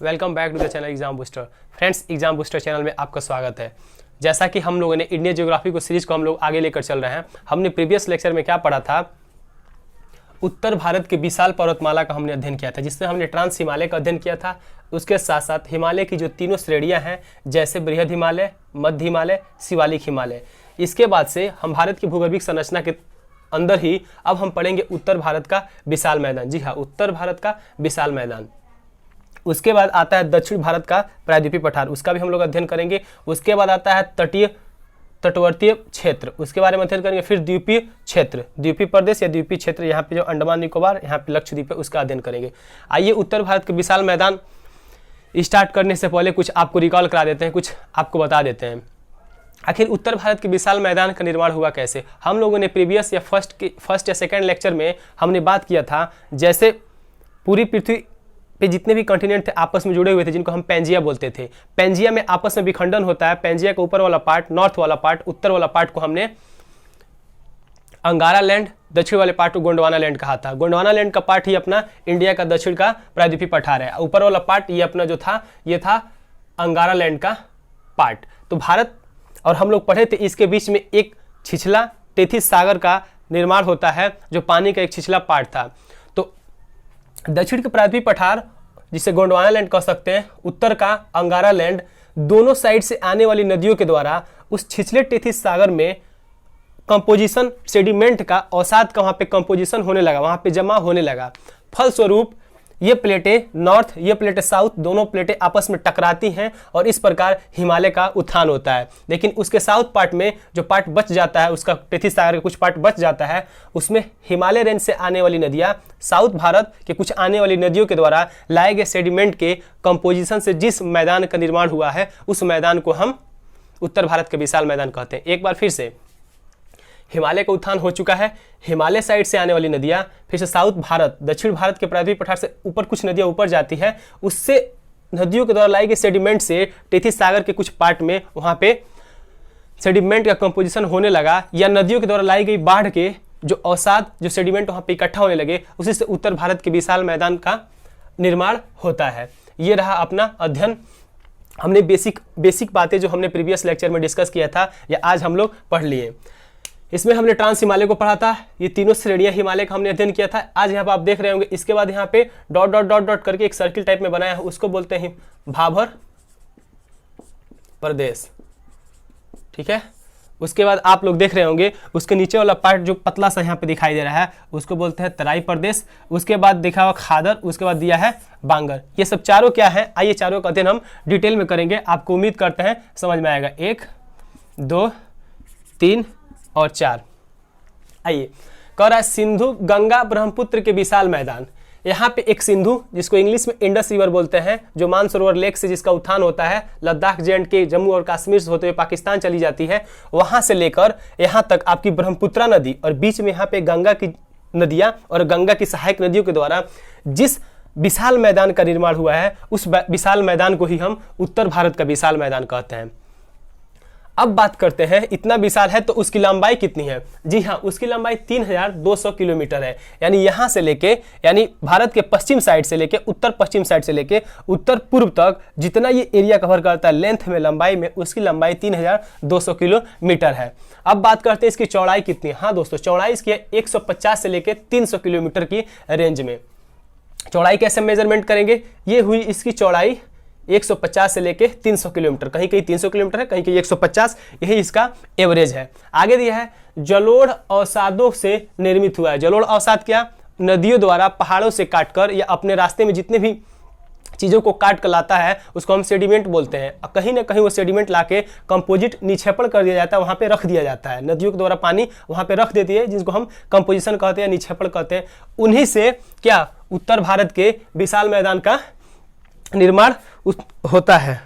Welcome back to the channel exam booster. Friends, exam booster channel में आपका स्वागत है। जैसा कि हम लोगों ने इंडियन ज्योग्राफी को सीरीज को हम लोग आगे लेकर चल रहे हैं। हमने प्रीवियस लेक्चर में क्या पढ़ा था, उत्तर भारत के विशाल पर्वतमाला का हमने अध्ययन किया था, जिसमें हमने ट्रांस हिमालय का अध्ययन किया था। उसके साथ साथ हिमालय की जो तीनों श्रेणियां हैं, जैसे बृहद हिमालय, मध्य हिमालय, शिवालिक हिमालय। इसके बाद से हम भारत की भूगर्भिक संरचना के अंदर ही अब हम पढ़ेंगे उत्तर भारत का विशाल मैदान। जी हाँ, उत्तर भारत का विशाल मैदान। उसके बाद आता है दक्षिण भारत का प्रायद्वीपीय पठार, उसका भी हम लोग अध्ययन करेंगे। उसके बाद आता है तटवर्तीय क्षेत्र, उसके बारे में अध्ययन करेंगे। फिर द्वीपीय क्षेत्र, द्वीपीय प्रदेश या द्वीपीय क्षेत्र, यहाँ पे जो अंडमान निकोबार, यहाँ पे लक्षद्वीप है, उसका अध्ययन करेंगे। आइए उत्तर भारत के विशाल मैदान स्टार्ट करने से पहले कुछ आपको रिकॉल करा देते हैं, कुछ आपको बता देते हैं। आखिर उत्तर भारत के विशाल मैदान का निर्माण हुआ कैसे। हम लोगों ने प्रीवियस या फर्स्ट या सेकेंड लेक्चर में हमने बात किया था, जैसे पूरी पृथ्वी पे जितने भी कॉन्टिनेंट थे आपस में जुड़े हुए थे, जिनको हम पेंजिया बोलते थे। पेंजिया में आपस में विखंडन होता है। पेंजिया का ऊपर वाला पार्ट, नॉर्थ वाला पार्ट, उत्तर वाला पार्ट को हमने अंगारा लैंड, दक्षिण वाले पार्ट को गोंडवाना लैंड कहा था। गोंडवाना लैंड का पार्ट ही अपना इंडिया का दक्षिण का प्रायद्वीपीय पठार है। ऊपर वाला पार्ट ये अपना जो था, ये था अंगारा लैंड का पार्ट। तो भारत, और हम लोग पढ़े थे, इसके बीच में एक छिछला टेथिस सागर का निर्माण होता है, जो पानी का एक छिछला पार्ट था। तो दक्षिण के प्रायद्वीपीय पठार, जिसे गोंडवाना लैंड कह सकते हैं, उत्तर का अंगारा लैंड, दोनों साइड से आने वाली नदियों के द्वारा उस छिछले टेथिस सागर में कंपोजिशन, सेडिमेंट का, अवसाद का वहाँ पे कंपोजिशन होने लगा, वहाँ पे जमा होने लगा। फलस्वरूप ये प्लेटें नॉर्थ, ये प्लेटें साउथ, दोनों प्लेटें आपस में टकराती हैं और इस प्रकार हिमालय का उत्थान होता है। लेकिन उसके साउथ पार्ट में जो पार्ट बच जाता है, उसका टेथिस सागर का कुछ पार्ट बच जाता है, उसमें हिमालय रेंज से आने वाली नदियाँ, साउथ भारत के कुछ आने वाली नदियों के द्वारा लाए गए सेडिमेंट के कंपोजिशन से जिस मैदान का निर्माण हुआ है, उस मैदान को हम उत्तर भारत के विशाल मैदान कहते हैं। एक बार फिर से, हिमालय का उत्थान हो चुका है, हिमालय साइड से आने वाली नदियां, फिर से साउथ भारत, दक्षिण भारत के प्रायद्वीपीय पठार से ऊपर कुछ नदियां ऊपर जाती है, उससे नदियों के द्वारा लाई गई सेडिमेंट से टेथिस सागर के कुछ पार्ट में वहां पे सेडिमेंट का कंपोजिशन होने लगा, या नदियों के द्वारा लाई गई बाढ़ के जो अवसाद, जो सेडिमेंट वहां पे इकट्ठा होने लगे, उसी से उत्तर भारत के विशाल मैदान का निर्माण होता है। ये रहा अपना अध्ययन। हमने बेसिक बातें जो हमने प्रीवियस लेक्चर में डिस्कस किया था, या आज हम लोग पढ़ लिए। इसमें हमने ट्रांस हिमालय को पढ़ा था, ये तीनों श्रेणियां हिमालय का हमने अध्ययन किया था। आज यहाँ पर आप देख रहे होंगे, इसके बाद यहाँ पे डॉट डॉट डॉट डॉट करके एक सर्किल टाइप में बनाया है, उसको बोलते हैं भाभर प्रदेश। ठीक है, उसके बाद आप लोग देख रहे होंगे, उसके नीचे वाला पार्ट जो पतला सा यहाँ पे दिखाई दे रहा है, उसको बोलते हैं तराई प्रदेश। उसके बाद देखा हुआ खादर, उसके बाद दिया है बांगर। ये सब चारों क्या है, आइए चारों का अध्ययन हम डिटेल में करेंगे। आपको उम्मीद करते हैं समझ में आएगा। 1, 2, 3 और 4। आइए, कह रहा है सिंधु गंगा ब्रह्मपुत्र के विशाल मैदान। यहाँ पे एक सिंधु, जिसको इंग्लिश में इंडस रिवर बोलते हैं, जो मानसरोवर लेक से जिसका उत्थान होता है, लद्दाख, जे-एंड-के, जम्मू और कश्मीर से होते हुए पाकिस्तान चली जाती है, वहां से लेकर यहाँ तक आपकी ब्रह्मपुत्रा नदी, और बीच में यहाँ पे गंगा की नदियां और गंगा की सहायक नदियों के द्वारा जिस विशाल मैदान का निर्माण हुआ है, उस विशाल मैदान को ही हम उत्तर भारत का विशाल मैदान कहते हैं। अब बात करते हैं, इतना विशाल है तो उसकी लंबाई कितनी है। जी हाँ, उसकी लंबाई 3200 किलोमीटर है। यानी यहाँ से लेके, यानी भारत के पश्चिम साइड से लेके, उत्तर पश्चिम साइड से लेके उत्तर पूर्व तक जितना ये एरिया कवर करता है लेंथ में, लंबाई में, उसकी लंबाई 3200 किलोमीटर है। अब बात करते हैं इसकी चौड़ाई कितनी है। हाँ दोस्तों, चौड़ाई इसकी 150 से लेके 300 किलोमीटर की रेंज में। चौड़ाई कैसे मेजरमेंट करेंगे, ये हुई इसकी चौड़ाई 150 से लेके 300 किलोमीटर, कहीं कहीं 300 किलोमीटर है, कहीं कहीं 150, यही इसका एवरेज है। आगे दिया है जलोढ़ अवसादों से निर्मित हुआ है। जलोढ़ अवसाद क्या, नदियों द्वारा पहाड़ों से काटकर या अपने रास्ते में जितने भी चीज़ों को काट कर लाता है, उसको हम सेडिमेंट बोलते हैं। कहीं ना कहीं वो सेडिमेंट लाके कंपोजिट निक्षेपण कर दिया जाता है, वहाँ पे रख दिया जाता है। नदियों के द्वारा पानी वहाँ पे रख देती है, जिसको हम कंपोजिशन कहते हैं, निक्षेपण कहते हैं। उन्हीं से क्या उत्तर भारत के विशाल मैदान का निर्माण होता है।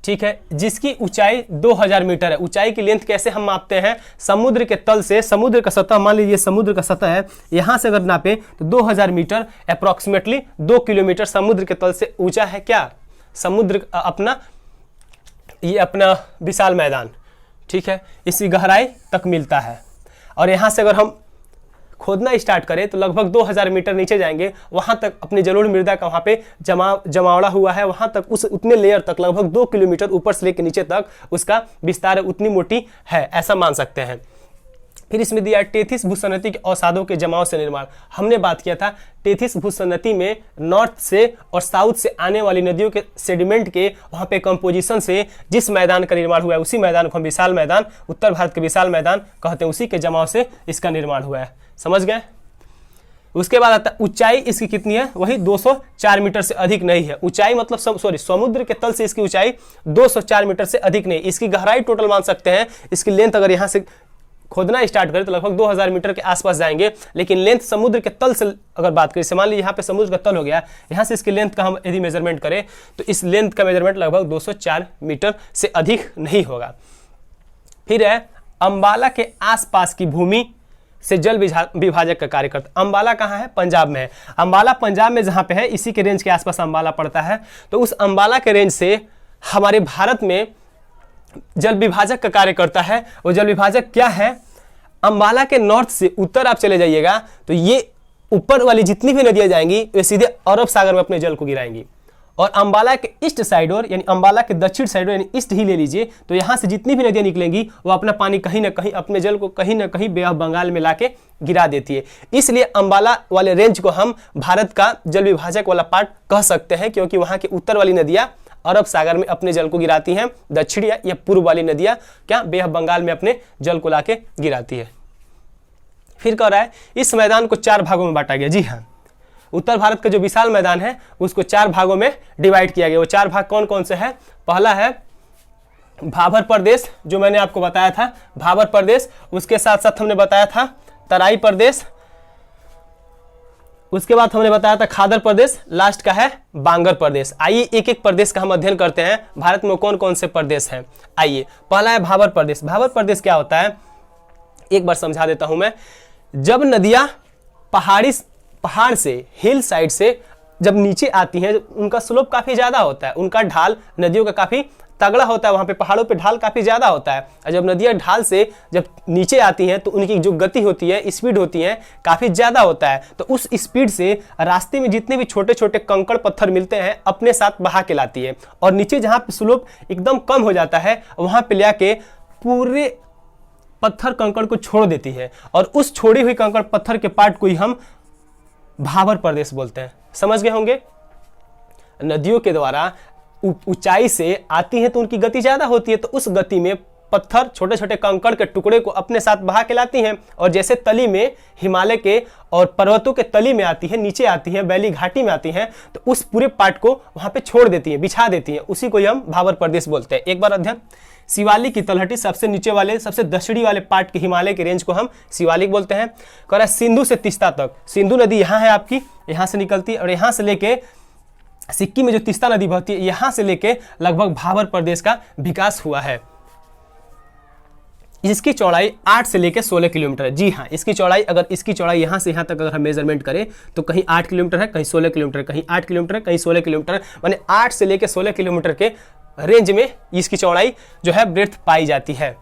ठीक है, जिसकी ऊंचाई 2000 मीटर है। ऊंचाई की लेंथ कैसे हम मापते हैं, समुद्र के तल से, समुद्र का सतह, मान लीजिए समुद्र का सतह है, यहां से अगर नापे तो 2000 मीटर, अप्रोक्सीमेटली 2 किलोमीटर समुद्र के तल से ऊंचा है क्या, समुद्र अपना, ये अपना विशाल मैदान। ठीक है, इसकी गहराई तक मिलता है। और यहां से अगर हम खोदना स्टार्ट करें तो लगभग 2000 मीटर नीचे जाएंगे, वहां तक अपनी जलोढ़ मृदा का वहां पे जमावड़ा हुआ है, वहां तक उस उतने लेयर तक लगभग 2 किलोमीटर ऊपर से लेकर नीचे तक उसका विस्तार उतनी मोटी है, ऐसा मान सकते हैं। फिर इसमें दिया टेथिस भूसन्नति के अवसादों के जमाव से निर्माण। हमने बात किया था टेथिस भूसन्नति में नॉर्थ से और साउथ से आने वाली नदियों के सेडिमेंट के वहाँ पे कंपोजिशन से जिस मैदान का निर्माण हुआ है उसी मैदान को हम विशाल मैदान, उत्तर भारत के विशाल मैदान कहते हैं, उसी के जमाव से इसका निर्माण हुआ है। समझ गए। उसके बाद आता है ऊंचाई इसकी कितनी है, वही 204 मीटर से अधिक नहीं है। ऊंचाई मतलब समुद्र के तल से इसकी ऊंचाई 204 मीटर से अधिक नहीं। इसकी गहराई टोटल मान सकते हैं, इसकी लेंथ अगर यहाँ से खोदना स्टार्ट करें तो लगभग 2000 मीटर के आसपास जाएंगे, लेकिन लेंथ समुद्र के तल से अगर बात करें, मान लीजिए यहाँ पे समुद्र का तल हो गया, यहाँ से इसकी लेंथ का हम यदि मेजरमेंट करें तो इस लेंथ का मेजरमेंट लगभग 204 मीटर से अधिक नहीं होगा। फिर है अंबाला के आसपास की भूमि से जल विभाजक का कार्य करता। अंबाला कहाँ है, पंजाब में है। अंबाला पंजाब में जहाँ पे है, इसी के रेंज के आसपास अंबाला पड़ता है। तो उस अंबाला के रेंज से हमारे भारत में जल विभाजक का कार्य करता है। वो जल विभाजक क्या है, अंबाला के नॉर्थ से उत्तर आप चले जाइएगा तो ये ऊपर वाली जितनी भी नदियां जाएंगी वे सीधे अरब सागर में अपने जल को गिराएंगी, और अंबाला के ईस्ट साइड और यानी अंबाला के दक्षिण साइड यानी ईस्ट ही ले लीजिए, तो यहाँ से जितनी भी नदियां निकलेंगी वो अपना पानी कहीं ना कहीं, अपने जल को कहीं ना कहीं बे ऑफ बंगाल में लाके गिरा देती है। इसलिए अंबाला वाले रेंज को हम भारत का जल विभाजक वाला पार्ट कह सकते हैं, क्योंकि वहाँ की उत्तर वाली नदियाँ अरब सागर में अपने जल को गिराती हैं, दक्षिण या पूर्व वाली नदियां क्या बे ऑफ बंगाल में अपने जल को लाके गिराती है। फिर कह रहा है इस मैदान को 4 भागों में बांटा गया। जी हाँ, उत्तर भारत का जो विशाल मैदान है उसको 4 भागों में डिवाइड किया गया। वो 4 भाग कौन कौन से हैं, पहला है भाबर प्रदेश, जो मैंने आपको बताया था भाबर प्रदेश, उसके साथ साथ हमने बताया था तराई प्रदेश, उसके बाद हमने बताया था खादर प्रदेश, लास्ट का है बांगर प्रदेश। आइए एक एक प्रदेश का हम अध्ययन करते हैं, भारत में कौन कौन से प्रदेश हैं। आइए, पहला है भाबर प्रदेश। भाबर प्रदेश क्या होता है, एक बार समझा देता हूं मैं। जब नदियां पहाड़ से, हिल साइड से जब नीचे आती हैं, उनका स्लोप काफी ज्यादा होता है, उनका ढाल नदियों का काफी तगड़ा होता है, वहां पे पहाड़ों पे ढाल काफी ज्यादा होता है। और जब नदियां ढाल से जब नीचे आती हैं तो उनकी जो गति होती है, स्पीड होती है, काफी ज्यादा होता है। तो उस स्पीड से रास्ते में जितने भी छोटे छोटे कंकड़ पत्थर मिलते हैं अपने साथ बहा के लाती है, और नीचे जहां पे स्लोप एकदम कम हो जाता है वहां पे लाके पूरे पत्थर कंकड़ को छोड़ देती है, और उस छोड़ी हुई कंकड़ पत्थर के पार्ट को ही हम भाबर प्रदेश बोलते हैं। समझ गए होंगे। नदियों के द्वारा ऊंचाई से आती है तो उनकी गति ज्यादा होती है, तो उस गति में पत्थर छोटे छोटे कंकड़ के टुकड़े को अपने साथ बहा के लाती हैं, और जैसे तली में हिमालय के और पर्वतों के तली में आती है, नीचे आती है, बैली घाटी में आती है, तो उस पूरे पार्ट को वहां पे छोड़ देती है, बिछा देती है, उसी को हम भाबर प्रदेश बोलते हैं। एक बार अध्ययन, शिवालिक की तलहटी सबसे नीचे वाले, सबसे दक्षिणी वाले पार्ट के हिमालय के रेंज को हम शिवालिक बोलते हैं। कह रहा है सिंधु से तीस्ता तक, सिंधु नदी यहाँ है आपकी, यहाँ से निकलती है, और यहाँ से लेके सिक्किम में जो तीस्ता नदी बहती है, यहां से लेके लगभग भाबर प्रदेश का विकास हुआ है। इसकी चौड़ाई 8 से लेके 16 किलोमीटर है। जी हाँ, इसकी चौड़ाई, अगर इसकी चौड़ाई यहां से यहां तक अगर हम मेजरमेंट करें तो कहीं 8 किलोमीटर है, कहीं 16 किलोमीटर, कहीं 8 किलोमीटर, कहीं 16 किलोमीटर, माने 8 से लेके 16 किलोमीटर के रेंज में इसकी चौड़ाई जो है ब्रेड्थ पाई जाती है।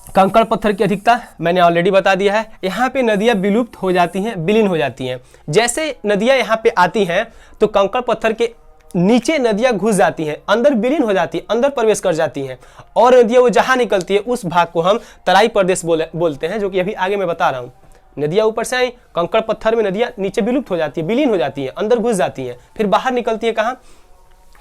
कंकड़ पत्थर की अधिकता मैंने ऑलरेडी बता दिया है। यहाँ पे नदियाँ विलुप्त हो जाती हैं, विलीन हो जाती हैं। जैसे नदियाँ यहाँ पे आती हैं तो कंकड़ पत्थर के नीचे नदियाँ घुस जाती हैं, अंदर विलीन हो जाती है, अंदर प्रवेश कर जाती हैं, और नदियाँ वो जहाँ निकलती है उस भाग को हम तराई प्रदेश बोलते हैं, जो कि अभी आगे मैं बता रहा हूँ। नदियाँ ऊपर से आई, कंकड़ पत्थर में नदियाँ नीचे विलुप्त हो जाती है, विलीन हो जाती है, अंदर घुस जाती हैं, फिर बाहर निकलती है कहाँ,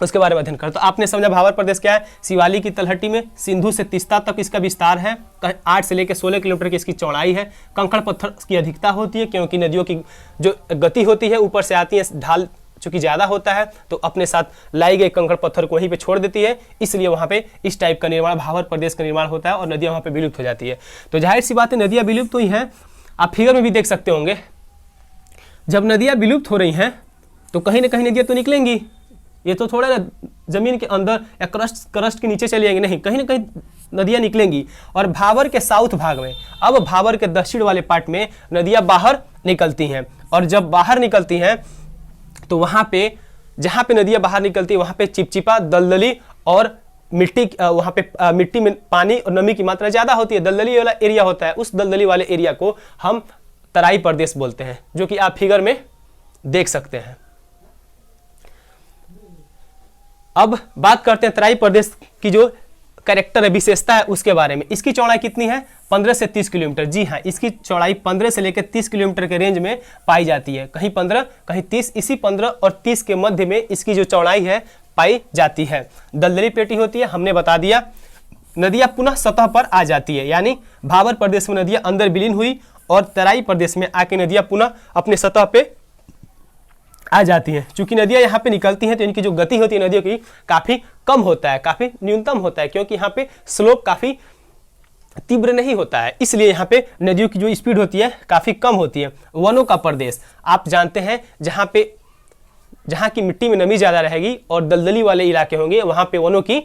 उसके बारे में अध्ययन कर। तो आपने समझा भाबर प्रदेश क्या है, शिवालिक की तलहटी में सिंधु से तीस्ता तक इसका विस्तार है, 8 से लेकर 16 किलोमीटर की इसकी चौड़ाई है। कंकड़ पत्थर की अधिकता होती है, क्योंकि नदियों की जो गति होती है ऊपर से आती है, ढाल चूंकि ज्यादा होता है तो अपने साथ लाई गई कंकड़ पत्थर को वहीं पे छोड़ देती है, इसलिए वहां पे इस टाइप का निर्माण, भाबर प्रदेश का निर्माण होता है, और नदियां वहां पे विलुप्त हो जाती है। तो जाहिर सी बात है नदियां विलुप्त हुई हैं, आप फिगर में भी देख सकते होंगे। जब नदियां विलुप्त हो रही हैं तो कहीं ना कहीं नदियां तो निकलेंगी, ये तो थोड़ा ना जमीन के अंदर या क्रस्ट के नीचे चली जाएंगी, नहीं, कहीं ना कहीं नदियां निकलेंगी। और भाबर के साउथ भाग में, अब भाबर के दक्षिण वाले पार्ट में नदियां बाहर निकलती हैं, और जब बाहर निकलती हैं तो वहां पे जहां पे नदियां बाहर निकलती है वहां पे चिपचिपा, दलदली और मिट्टी वहाँ पे मिट्टी में पानी और नमी की मात्रा ज़्यादा होती है, दलदली वाला एरिया होता है, उस दलदली वाले एरिया को हम तराई प्रदेश बोलते हैं, जो कि आप फिगर में देख सकते हैं। अब बात करते हैं तराई प्रदेश की जो कैरेक्टर है, विशेषता है, उसके बारे में। इसकी चौड़ाई कितनी है? 15 से 30 किलोमीटर। जी हाँ, इसकी चौड़ाई 15 से लेकर 30 किलोमीटर के रेंज में पाई जाती है, कहीं 15 कहीं 30, इसी 15 और 30 के मध्य में इसकी जो चौड़ाई है पाई जाती है। दलदली प्लेटी होती है, हमने बता दिया। नदियां पुनः सतह पर आ जाती है, यानी भाबर प्रदेश में नदियां अंदर विलीन हुई और तराई प्रदेश में आके नदियां पुनः अपने सतह पे आ जाती हैं। चूंकि नदियां यहाँ पे निकलती हैं तो इनकी जो गति होती है नदियों की काफ़ी कम होता है, काफ़ी न्यूनतम होता है, क्योंकि यहाँ पे स्लोप काफ़ी तीव्र नहीं होता है, इसलिए यहाँ पे नदियों की जो स्पीड होती है काफ़ी कम होती है। वनों का प्रदेश, आप जानते हैं जहाँ की मिट्टी में नमी ज़्यादा रहेगी और दलदली वाले इलाके होंगे वहाँ पे वनों की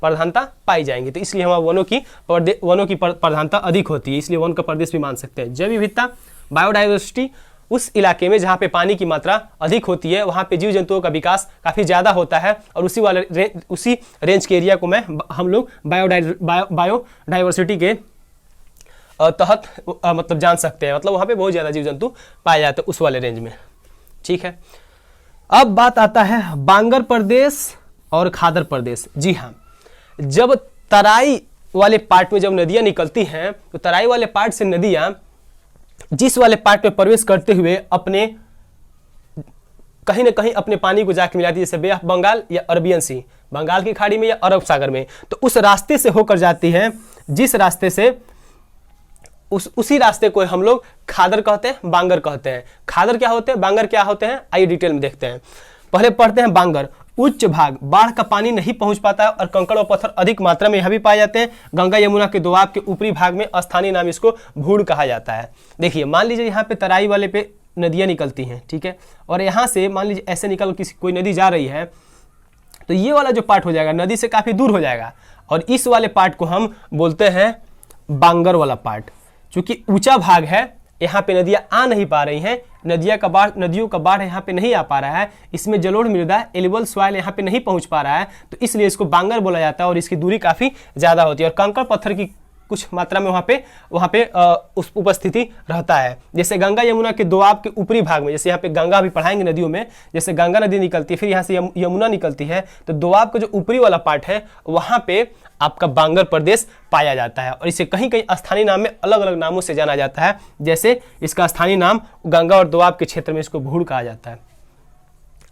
प्रधानता पाई जाएंगी, तो इसलिए हमारा वनों की प्रधानता अधिक होती है, इसलिए वन का प्रदेश भी मान सकते हैं। जैव विविधता, बायोडाइवर्सिटी, उस इलाके में जहाँ पे पानी की मात्रा अधिक होती है वहाँ पे जीव जंतुओं का विकास काफ़ी ज़्यादा होता है, और उसी रेंज के एरिया को हम लोग बायोडाइवर्सिटी के तहत मतलब जान सकते हैं, मतलब वहाँ पे बहुत ज़्यादा जीव जंतु पाए जाते हैं उस वाले रेंज में। ठीक है, अब बात आता है बांगर प्रदेश और खादर प्रदेश। जी हाँ, जब तराई वाले पार्ट में जब नदियाँ निकलती हैं तो तराई वाले पार्ट से नदियाँ जिस वाले पार्ट में प्रवेश करते हुए अपने कहीं ना कहीं अपने पानी को जाके मिलाती है, जैसे बे ऑफ बंगाल या अरबियन सी, बंगाल की खाड़ी में या अरब सागर में, तो उस रास्ते से होकर जाती है, जिस रास्ते से उसी रास्ते को हम लोग खादर कहते हैं, बांगर कहते हैं। खादर क्या होते हैं, बांगर क्या होते हैं, आइए डिटेल में देखते हैं। पहले पढ़ते हैं बांगर। उच्च भाग, बाढ़ का पानी नहीं पहुंच पाता है और कंकड़ और पत्थर अधिक मात्रा में यहाँ भी पाए जाते हैं। गंगा यमुना के दोआब के ऊपरी भाग में स्थानीय नाम इसको भूड़ कहा जाता है। देखिए, मान लीजिए यहाँ पे तराई वाले पे नदियाँ निकलती हैं, ठीक है, और यहाँ से मान लीजिए ऐसे निकल कोई नदी जा रही है, तो ये वाला जो पार्ट हो जाएगा नदी से काफ़ी दूर हो जाएगा, और इस वाले पार्ट को हम बोलते हैं बांगर वाला पार्ट। चूँकि ऊंचा भाग है, यहाँ पे नदियाँ आ नहीं पा रही हैं, नदियों का बाढ़ यहाँ पे नहीं आ पा रहा है, इसमें जलोढ़ मृदा एलिबल सॉइल यहाँ पे नहीं पहुँच पा रहा है, तो इसलिए इसको बांगर बोला जाता है, और इसकी दूरी काफ़ी ज़्यादा होती है और कंकड़ पत्थर की कुछ मात्रा में वहाँ पे उस उपस्थिति रहता है। जैसे गंगा यमुना के दोआब के ऊपरी भाग में, जैसे यहाँ पे गंगा भी पढ़ाएंगे नदियों में, जैसे गंगा नदी निकलती है फिर यहाँ से यमुना निकलती है, तो दोआब का जो ऊपरी वाला पार्ट है वहाँ पे आपका बांगर प्रदेश पाया जाता है, और इसे कहीं कहीं स्थानीय नाम में अलग अलग नामों से जाना जाता है। जैसे इसका स्थानीय नाम गंगा और दोआब के क्षेत्र में इसको भूड़ कहा जाता है।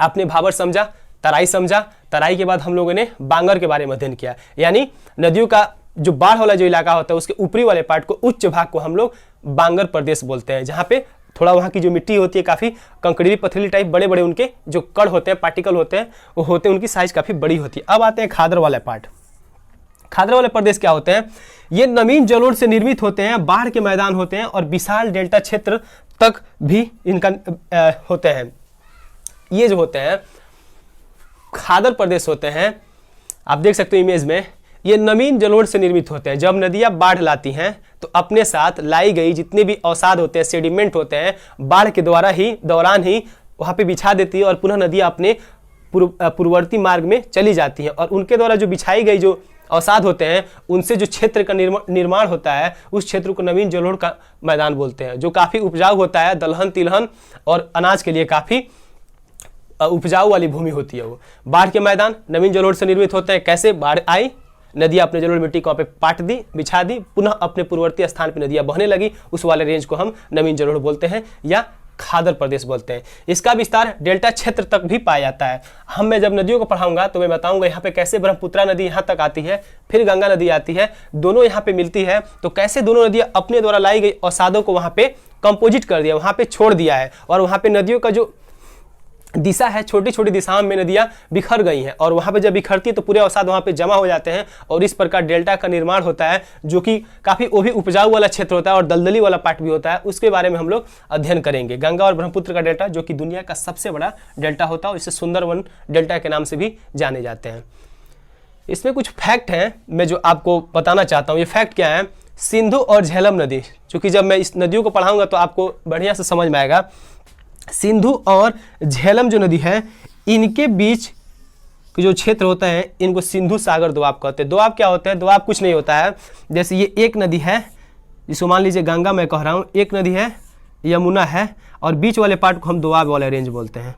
आपने भाबर समझा, तराई समझा, तराई के बाद हम लोगों ने बांगर के बारे में अध्ययन किया, यानी नदियों का जो बाढ़ वाला जो इलाका होता है उसके ऊपरी वाले पार्ट को, उच्च भाग को हम लोग बांगर प्रदेश बोलते हैं, जहाँ पे थोड़ा वहाँ की जो मिट्टी होती है काफ़ी कंकड़ी पथरीली टाइप, बड़े बड़े उनके जो कण होते हैं, पार्टिकल होते हैं, वो होते हैं, उनकी साइज काफ़ी बड़ी होती है। अब आते हैं खादर वाले पार्ट। खादर वाले प्रदेश क्या होते हैं, ये नमीन जलोढ़ से निर्मित होते हैं, बाढ़ के मैदान होते हैं और विशाल डेल्टा क्षेत्र तक भी इनका होते हैं। ये जो होते हैं खादर प्रदेश होते हैं, आप देख सकते हो इमेज में, ये नमीन जलोढ़ से निर्मित होते हैं। जब नदियाँ बाढ़ लाती हैं तो अपने साथ लाई गई जितने भी अवसाद होते हैं, सेडिमेंट होते हैं, बाढ़ के दौरान ही वहाँ पे बिछा देती है और पुनः नदियाँ अपने पूर्ववर्ती मार्ग में चली जाती हैं, और उनके द्वारा जो बिछाई गई जो अवसाद होते हैं उनसे जो क्षेत्र का निर्माण होता है उस क्षेत्र को नवीन जलोढ़ का मैदान बोलते हैं, जो काफ़ी उपजाऊ होता है, दलहन तिलहन और अनाज के लिए काफ़ी उपजाऊ वाली भूमि होती है। वो बाढ़ के मैदान नवीन जलोढ़ से निर्मित होते हैं। कैसे, बाढ़ आई, नदियाँ अपने जलोढ़ मिट्टी को वहाँ पे पाट दी, बिछा दी, पुनः अपने पूर्ववर्ती स्थान पे नदियाँ बहने लगी, उस वाले रेंज को हम नवीन जलोढ़ बोलते हैं या खादर प्रदेश बोलते हैं। इसका विस्तार डेल्टा क्षेत्र तक भी पाया जाता है। मैं जब नदियों को पढ़ाऊंगा तो मैं बताऊंगा यहाँ पे कैसे ब्रह्मपुत्रा नदी यहाँ तक आती है, फिर गंगा नदी आती है, दोनों यहाँ पे मिलती है, तो कैसे दोनों नदियाँ अपने द्वारा लाई गई अवसादों को वहाँ पे कंपोजिट कर दिया, वहाँ पे छोड़ दिया है, और वहाँ पे नदियों का जो दिशा है, छोटी छोटी दिशाओं में नदियाँ बिखर गई हैं, और वहाँ पे जब बिखरती है तो पूरे अवसाद वहाँ पे जमा हो जाते हैं, और इस प्रकार डेल्टा का निर्माण होता है, जो कि काफ़ी वो भी उपजाऊ वाला क्षेत्र होता है और दलदली वाला पार्ट भी होता है। उसके बारे में हम लोग अध्ययन करेंगे। गंगा और ब्रह्मपुत्र का डेल्टा जो कि दुनिया का सबसे बड़ा डेल्टा होता है, और इसे सुंदरवन डेल्टा के नाम से भी जाने जाते हैं। इसमें कुछ फैक्ट हैं मैं जो आपको बताना चाहता हूँ। ये फैक्ट क्या है, सिंधु और झेलम नदी, चूँकि जब मैं इस नदियों को पढ़ाऊँगा तो आपको बढ़िया से समझ में आएगा। सिंधु और झेलम जो नदी है, इनके बीच कि जो क्षेत्र होता है इनको सिंधु सागर दोआब कहते हैं। दोआब क्या होता है? दोआब कुछ नहीं होता है, जैसे ये एक नदी है, जिसको मान लीजिए गंगा मैं कह रहा हूँ, एक नदी है यमुना है, और बीच वाले पार्ट को हम दोआब वाला रेंज बोलते हैं,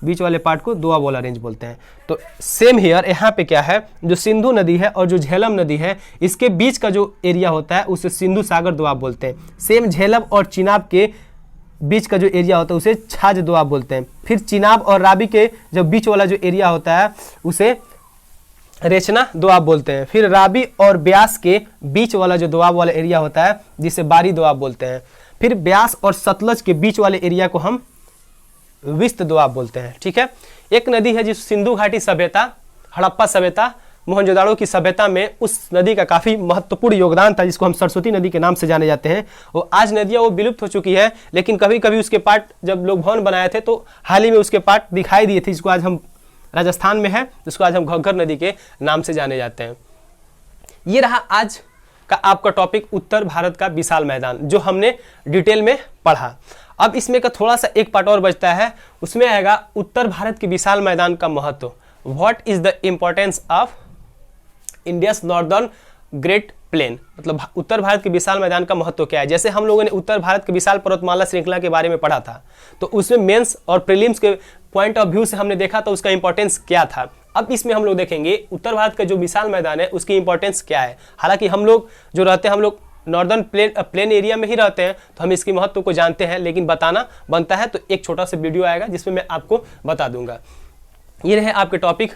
बीच वाले पार्ट को दोआब वाला रेंज बोलते हैं। तो सेम हियर यहाँ पे क्या है, जो सिंधु नदी है और जो झेलम नदी है, इसके बीच का जो एरिया होता है उसे सिंधु सागर दोआब बोलते हैं। सेम झेलम और चिनाब के बीच का जो एरिया होता है उसे छाछ दोआब बोलते हैं। फिर चिनाब और रावी के जो बीच वाला जो एरिया होता है उसे रेचना दोआब बोलते हैं। फिर रावी और ब्यास के बीच वाला जो दोआब वाला एरिया होता है जिसे बारी दोआब बोलते हैं। फिर ब्यास और सतलज के बीच वाले एरिया को हम विस्त दोआब बोलते हैं। ठीक है, एक नदी है जिस सिंधु घाटी सभ्यता, हड़प्पा सभ्यता, मोहनजोदाड़ो की सभ्यता में उस नदी का काफ़ी महत्वपूर्ण योगदान था, जिसको हम सरस्वती नदी के नाम से जाने जाते हैं। वो आज नदियाँ वो विलुप्त हो चुकी है, लेकिन कभी कभी उसके पार्ट जब लोग भवन बनाए थे तो हाल ही में उसके पार्ट दिखाई दिए थे, जिसको आज हम राजस्थान में है, जिसको आज हम घग्गर नदी के नाम से जाने जाते हैं। ये रहा आज का आपका टॉपिक, उत्तर भारत का विशाल मैदान, जो हमने डिटेल में पढ़ा। अब इसमें का थोड़ा सा एक पार्ट और बचता है, उसमें आएगा उत्तर भारत के विशाल मैदान का महत्व। What is the importance of India's northern great plain, मतलब उत्तर भारत के विशाल मैदान का महत्व क्या है। जैसे हम लोगों ने उत्तर भारत के विशाल पर्वतमाला श्रृंखला के बारे में पढ़ा था, तो उसमें मेंस और प्रीलिम्स के पॉइंट ऑफ व्यू से हमने देखा तो उसका इंपॉर्टेंस क्या था। अब इसमें हम लोग देखेंगे उत्तर भारत का जो विशाल मैदान है उसकी इंपॉर्टेंस क्या है। हालांकि हम लोग जो रहते हैं, हम लोग नॉर्दर्न प्लेन एरिया में ही रहते हैं, तो हम इसके महत्व को जानते हैं, लेकिन बताना बनता है, तो एक छोटा सा वीडियो आएगा जिसमें मैं आपको बता दूंगा। ये रहे आपके टॉपिक।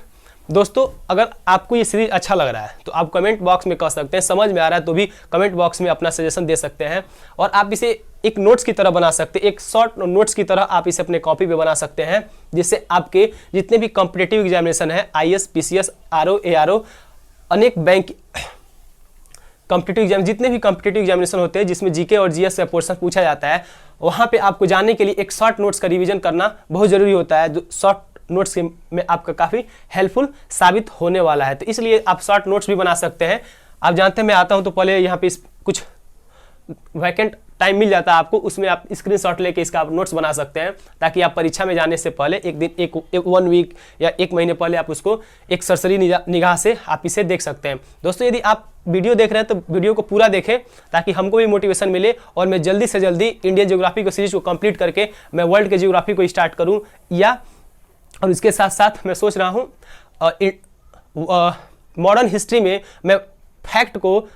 दोस्तों, अगर आपको ये सीरीज अच्छा लग रहा है तो आप कमेंट बॉक्स में कह सकते हैं, समझ में आ रहा है तो भी कमेंट बॉक्स में अपना सजेशन दे सकते हैं, और आप इसे एक नोट्स की तरह बना सकते हैं, एक शॉर्ट नोट्स की तरह आप इसे अपने कॉपी पे बना सकते हैं, जिससे आपके जितने भी कॉम्पिटिटिव एग्जामिनेशन है, IAS, PCS, RO, ARO, अनेक बैंक कॉम्पिटिटिव एग्जाम, जितने भी कॉम्पिटिटिव एग्जामिनेशन होते हैं जिसमें GK और GS का पोर्शन पूछा जाता है, वहाँ पे आपको जाने के लिए एक शॉर्ट नोट्स का रिवीजन करना बहुत ज़रूरी होता है, जो शॉर्ट नोट्स में आपका काफ़ी हेल्पफुल साबित होने वाला है। तो इसलिए आप शॉर्ट नोट्स भी बना सकते हैं। आप जानते हैं मैं आता हूं तो पहले यहाँ पे कुछ वैकेंट टाइम मिल जाता है आपको, उसमें आप स्क्रीनशॉट लेके इसका आप नोट्स बना सकते हैं, ताकि आप परीक्षा में जाने से पहले एक दिन, एक 1 वीक या 1 महीने पहले आप उसको एक सरसरी निगाह से आप इसे देख सकते हैं। दोस्तों, यदि आप वीडियो देख रहे हैं तो वीडियो को पूरा देखें, ताकि हमको भी मोटिवेशन मिले और मैं जल्दी से जल्दी इंडियन ज्योग्राफी को सीरीज को कंप्लीट करके मैं वर्ल्ड के ज्योग्राफी को स्टार्ट करूँ, और इसके साथ साथ मैं सोच रहा हूँ मॉडर्न हिस्ट्री में मैं फैक्ट को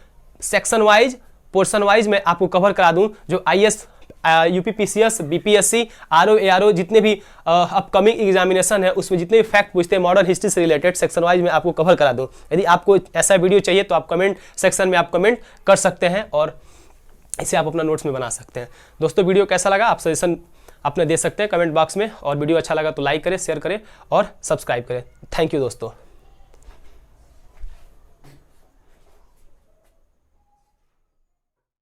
सेक्शन वाइज, पोर्शन वाइज मैं आपको कवर करा दूं। जो IAS, UP PCS, BPSC, RO, ARO जितने भी अपकमिंग एग्जामिनेशन है उसमें जितने भी फैक्ट पूछते हैं मॉडर्न हिस्ट्री से रिलेटेड, सेक्शन वाइज मैं आपको कवर करा दूं। यदि आपको ऐसा वीडियो चाहिए तो आप कमेंट सेक्शन में आप कमेंट कर सकते हैं और इसे आप अपना नोट्स में बना सकते हैं। दोस्तों, वीडियो कैसा लगा आप सजेशन अपने दे सकते हैं कमेंट बॉक्स में, और वीडियो अच्छा लगा तो लाइक करें, शेयर करें और सब्सक्राइब करें। थैंक यू दोस्तों।